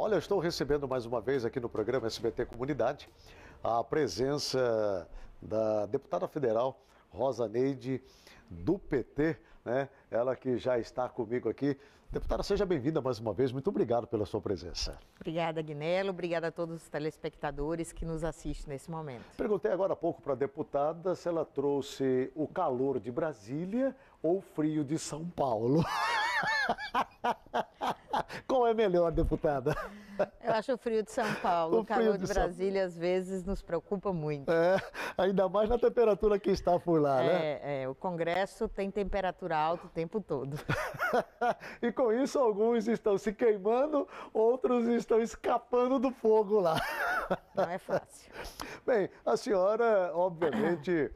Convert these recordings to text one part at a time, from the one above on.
Olha, eu estou recebendo mais uma vez aqui no programa SBT Comunidade a presença da deputada federal Rosa Neide, do PT, né? Ela que já está comigo aqui. Deputada, seja bem-vinda mais uma vez. Muito obrigado pela sua presença. Obrigada, Agnello. Obrigada a todos os telespectadores que nos assistem nesse momento. Perguntei agora há pouco para a deputada se ela trouxe o calor de Brasília ou o frio de São Paulo. Qual é melhor, deputada? Eu acho o frio de São Paulo. O calor de Brasília, às vezes, nos preocupa muito. Ainda mais na temperatura que está por lá, né? O Congresso tem temperatura alta o tempo todo. E com isso, alguns estão se queimando, outros estão escapando do fogo lá. Não é fácil. Bem, a senhora, obviamente,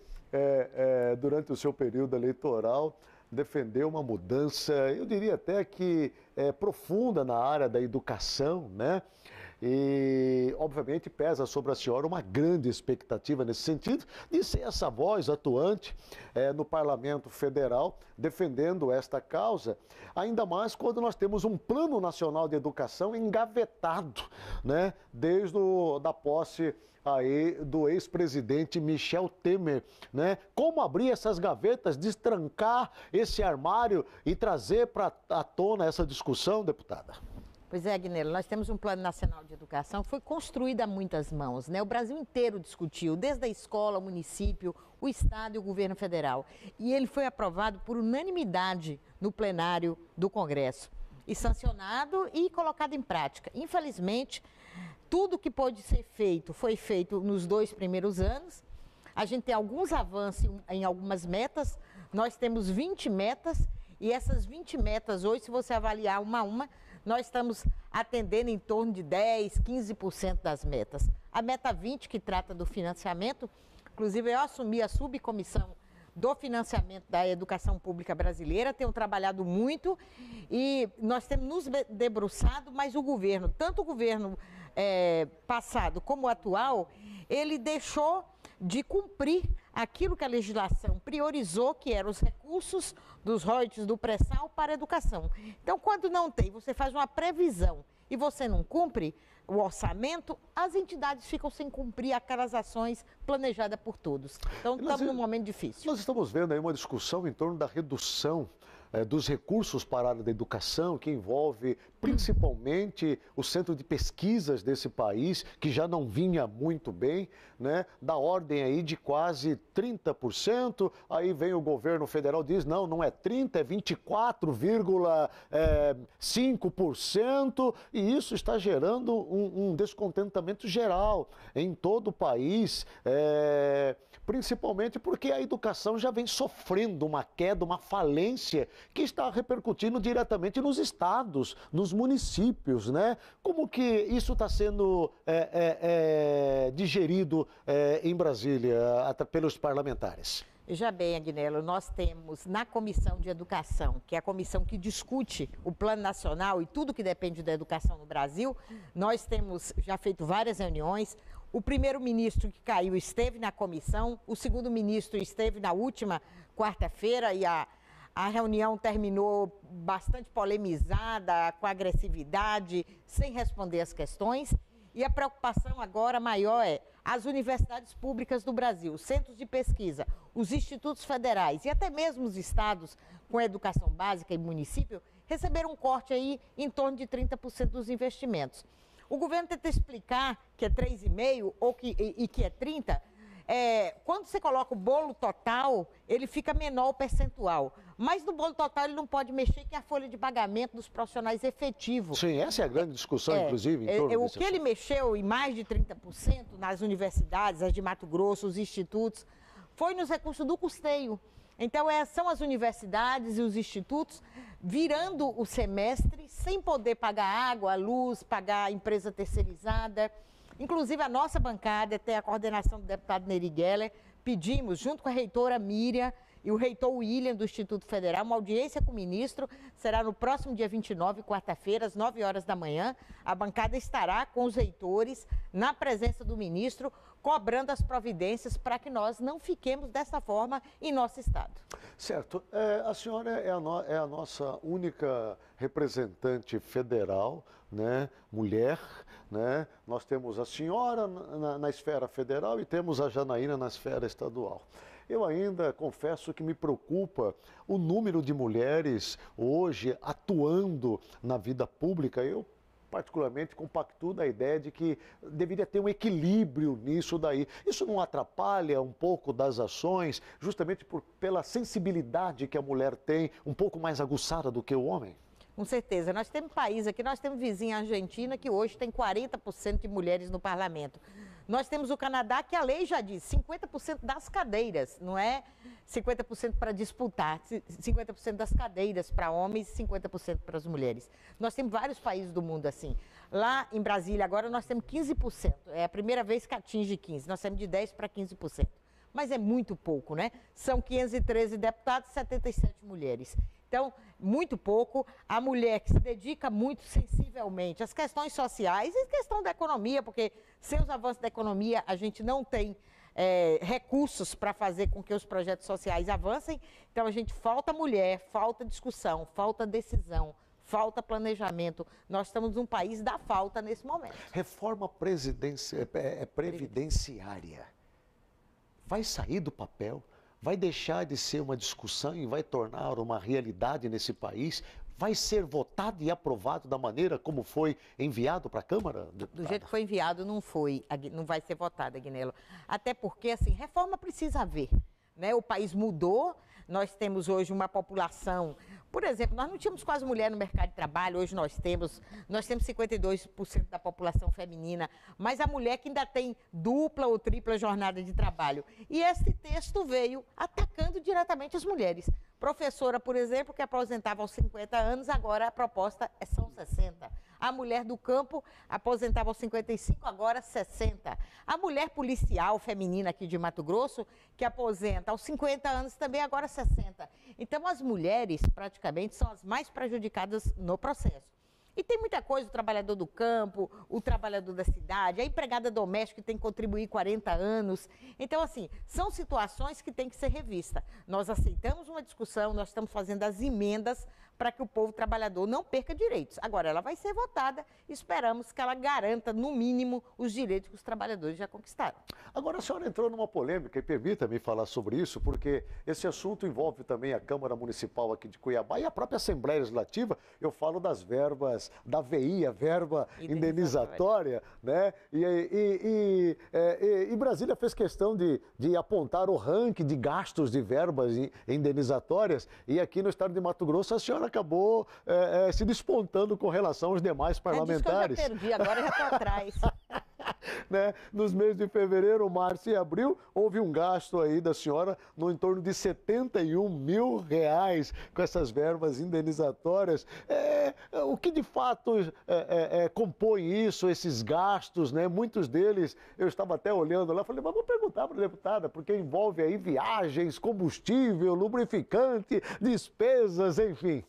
durante o seu período eleitoral, defendeu uma mudança, eu diria até que profunda na área da educação, né? E, obviamente, pesa sobre a senhora uma grande expectativa nesse sentido de ser essa voz atuante no Parlamento Federal defendendo esta causa, ainda mais quando nós temos um Plano Nacional de Educação engavetado, né? Desde da posse aí do ex-presidente Michel Temer, né? Como abrir essas gavetas, destrancar esse armário e trazer para à tona essa discussão, deputada? Pois é, Agnello, nós temos um Plano Nacional de Educação que foi construído a muitas mãos, né? O Brasil inteiro discutiu, desde a escola, o município, o Estado e o governo federal. E ele foi aprovado por unanimidade no plenário do Congresso. E sancionado e colocado em prática. Infelizmente, tudo que pôde ser feito foi feito nos 2 primeiros anos. A gente tem alguns avanços em algumas metas. Nós temos 20 metas e essas 20 metas hoje, se você avaliar uma a uma, nós estamos atendendo em torno de 10%, 15% das metas. A meta 20, que trata do financiamento, inclusive eu assumi a subcomissão do financiamento da educação pública brasileira, tenho trabalhado muito e nós temos nos debruçado, mas o governo, tanto o governo passado como o atual, ele deixou de cumprir aquilo que a legislação priorizou, que eram os recursos dos royalties do pré-sal para a educação. Então, quando não tem, você faz uma previsão e você não cumpre o orçamento, as entidades ficam sem cumprir aquelas ações planejadas por todos. Então, estamos num momento difícil. Nós estamos vendo aí uma discussão em torno da redução dos recursos para a área da educação, que envolve principalmente o centro de pesquisas desse país, que já não vinha muito bem, né? Da ordem aí de quase 30%, aí vem o governo federal e diz, não é 30%, é 24,5%, e isso está gerando um descontentamento geral em todo o país, principalmente porque a educação já vem sofrendo uma queda, uma falência, que está repercutindo diretamente nos estados, nos municípios, né? Como que isso está sendo digerido em Brasília pelos parlamentares? Já bem, Agnello, nós temos na Comissão de Educação, que é a comissão que discute o Plano Nacional e tudo que depende da educação no Brasil, nós temos já feito várias reuniões. O primeiro-ministro que caiu esteve na comissão, o segundo-ministro esteve na última quarta-feira e a reunião terminou bastante polemizada, com agressividade, sem responder as questões. E a preocupação agora maior é as universidades públicas do Brasil, os centros de pesquisa, os institutos federais e até mesmo os estados com educação básica e município receberam um corte aí em torno de 30% dos investimentos. O governo tenta explicar que é 3,5% e que é 30%. Quando você coloca o bolo total, ele fica menor o percentual. Mas no bolo total ele não pode mexer, que é a folha de pagamento dos profissionais efetivos. Sim, essa é a grande discussão, inclusive, em torno o que ele mexeu em mais de 30% nas universidades, as de Mato Grosso, os institutos, foi nos recursos do custeio. Então, são as universidades e os institutos virando o semestre sem poder pagar água, luz, pagar a empresa terceirizada. Inclusive, a nossa bancada, até a coordenação do deputado Neri Geller, pedimos, junto com a reitora Miriam e o reitor William do Instituto Federal, uma audiência com o ministro, será no próximo dia 29, quarta-feira, às 9 horas da manhã. A bancada estará com os reitores, na presença do ministro, cobrando as providências para que nós não fiquemos dessa forma em nosso estado. Certo. A senhora é a nossa única representante federal, né, mulher, né? Nós temos a senhora na esfera federal e temos a Janaína na esfera estadual. Eu ainda confesso que me preocupa o número de mulheres hoje atuando na vida pública. Eu particularmente compactuo da ideia de que deveria ter um equilíbrio nisso daí. Isso não atrapalha um pouco das ações, justamente pela sensibilidade que a mulher tem, um pouco mais aguçada do que o homem? Com certeza. Nós temos país aqui, nós temos vizinha Argentina, que hoje tem 40% de mulheres no parlamento. Nós temos o Canadá, que a lei já diz 50% das cadeiras, não é 50% para disputar, 50% das cadeiras para homens e 50% para as mulheres. Nós temos vários países do mundo assim. Lá em Brasília, agora, nós temos 15%. É a primeira vez que atinge 15%. Nós temos de 10% para 15%. Mas é muito pouco, né? São 513 deputados e 77 mulheres. Então, muito pouco. A mulher que se dedica muito sensivelmente às questões sociais e questão da economia, porque sem os avanços da economia a gente não tem recursos para fazer com que os projetos sociais avancem. Então, a gente falta mulher, falta discussão, falta decisão, falta planejamento. Nós estamos num país da falta nesse momento. Reforma previdenciária vai sair do papel? Vai deixar de ser uma discussão e vai tornar uma realidade nesse país? Vai ser votado e aprovado da maneira como foi enviado para a Câmara? Do jeito que foi enviado, não vai ser votado, Agnello. Até porque, assim, reforma precisa haver, né? O país mudou, nós temos hoje uma população... Por exemplo, nós não tínhamos quase mulher no mercado de trabalho, hoje nós temos 52% da população feminina, mas a mulher que ainda tem dupla ou tripla jornada de trabalho. E esse texto veio atacando diretamente as mulheres. Professora, por exemplo, que aposentava aos 50 anos, agora a proposta são 60. A mulher do campo aposentava aos 55, agora 60. A mulher policial feminina aqui de Mato Grosso, que aposenta aos 50 anos, também agora 60. Então, as mulheres, praticamente, são as mais prejudicadas no processo. E tem muita coisa, o trabalhador do campo, o trabalhador da cidade, a empregada doméstica que tem que contribuir 40 anos. Então, assim, são situações que têm que ser revistas. Nós aceitamos uma discussão, nós estamos fazendo as emendas para que o povo trabalhador não perca direitos. Agora, ela vai ser votada, esperamos que ela garanta, no mínimo, os direitos que os trabalhadores já conquistaram. Agora, a senhora entrou numa polêmica, e permita-me falar sobre isso, porque esse assunto envolve também a Câmara Municipal aqui de Cuiabá e a própria Assembleia Legislativa. Eu falo das verbas da VI, a verba indenizatória, né? E Brasília fez questão de apontar o ranking de gastos de verbas indenizatórias, e aqui no estado de Mato Grosso a senhora acabou se despontando com relação aos demais parlamentares. Eu já perdi, agora já estou atrás. Né? Nos meses de fevereiro, março e abril, houve um gasto aí da senhora no entorno de R$71 mil com essas verbas indenizatórias. O que de fato compõe isso, esses gastos, né? Muitos deles, eu estava até olhando lá, falei, mas vou perguntar para a deputada, porque envolve aí viagens, combustível, lubrificante, despesas, enfim.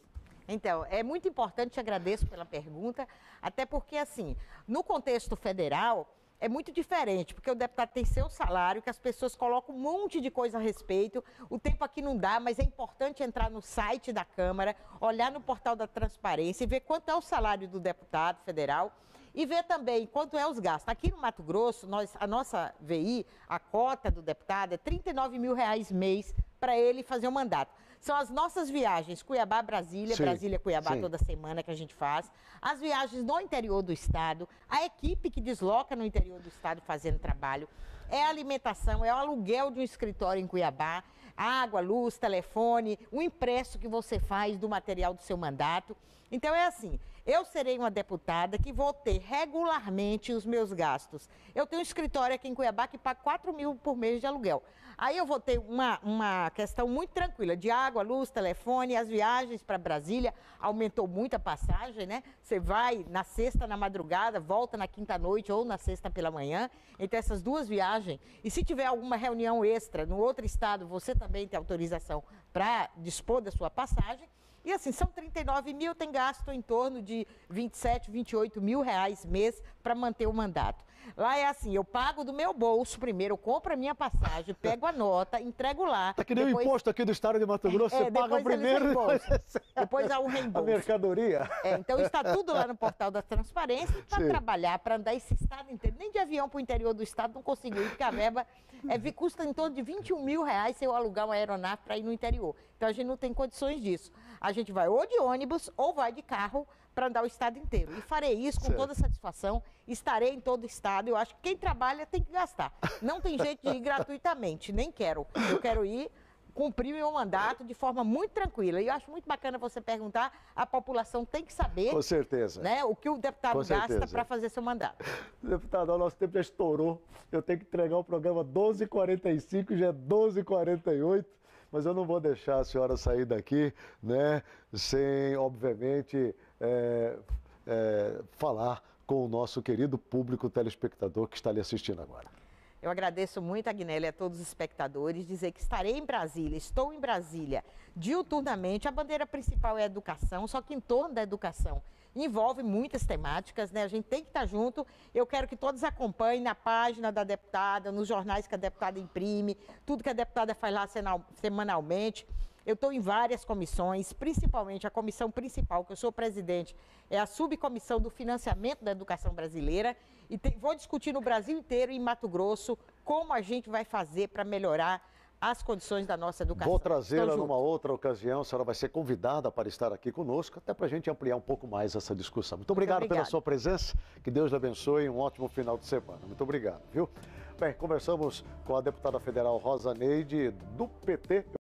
Então, é muito importante, te agradeço pela pergunta, até porque, assim, no contexto federal, é muito diferente, porque o deputado tem seu salário, que as pessoas colocam um monte de coisa a respeito, o tempo aqui não dá, mas é importante entrar no site da Câmara, olhar no portal da transparência e ver quanto é o salário do deputado federal e ver também quanto é os gastos. Aqui no Mato Grosso, a nossa VI, a cota do deputado é R$39 mil mês para ele fazer o mandato. São as nossas viagens, Cuiabá-Brasília, Brasília-Cuiabá toda semana que a gente faz, as viagens no interior do estado, a equipe que desloca no interior do estado fazendo trabalho, é a alimentação, é o aluguel de um escritório em Cuiabá, água, luz, telefone, o impresso que você faz do material do seu mandato. Então é assim, eu serei uma deputada que vou ter regularmente os meus gastos. Eu tenho um escritório aqui em Cuiabá que paga R$4 mil por mês de aluguel. Aí eu vou ter uma questão muito tranquila de água, luz, telefone, as viagens para Brasília, aumentou muito a passagem, né? Você vai na sexta na madrugada, volta na quinta noite ou na sexta pela manhã. Então essas duas viagens, e se tiver alguma reunião extra no outro estado, você também tem autorização para dispor da sua passagem. E assim, são 39 mil, tem gasto em torno de 27, 28 mil reais mês para manter o mandato. Lá é assim, eu pago do meu bolso primeiro, eu compro a minha passagem, pego a nota, entrego lá. Tá que nem o imposto aqui do estado de Mato Grosso, você paga primeiro depois há o reembolso. A mercadoria. Então está tudo lá no portal da transparência para trabalhar, para andar esse estado inteiro. Nem de avião para o interior do estado não consigo ir, porque a verba custa em torno de 21 mil reais se eu alugar uma aeronave para ir no interior. Então a gente não tem condições disso. A gente vai ou de ônibus ou vai de carro para andar o estado inteiro. E farei isso com toda satisfação, estarei em todo o estado. Eu acho que quem trabalha tem que gastar. Não tem jeito de ir gratuitamente, nem quero. Eu quero ir cumprir meu mandato de forma muito tranquila. E eu acho muito bacana você perguntar, a população tem que saber, com certeza, né, o que o deputado gasta para fazer seu mandato. Deputado, o nosso tempo já estourou. Eu tenho que entregar o programa 12h45, já é 12h48. Mas eu não vou deixar a senhora sair daqui, né, sem, obviamente, falar com o nosso querido público telespectador que está lhe assistindo agora. Eu agradeço muito, Agnelli, a todos os espectadores, dizer que estarei em Brasília, estou em Brasília diuturnamente. A bandeira principal é a educação, só que em torno da educação envolve muitas temáticas, né? A gente tem que estar junto. Eu quero que todos acompanhem na página da deputada, nos jornais que a deputada imprime, tudo que a deputada faz lá semanalmente. Eu estou em várias comissões, principalmente a comissão principal, que eu sou presidente, é a subcomissão do financiamento da educação brasileira. E vou discutir no Brasil inteiro e em Mato Grosso como a gente vai fazer para melhorar as condições da nossa educação. Vou trazê-la numa outra ocasião, a senhora vai ser convidada para estar aqui conosco, até para a gente ampliar um pouco mais essa discussão. Muito obrigado pela sua presença, que Deus lhe abençoe e um ótimo final de semana. Muito obrigado, viu? Bem, conversamos com a deputada federal Rosa Neide, do PT.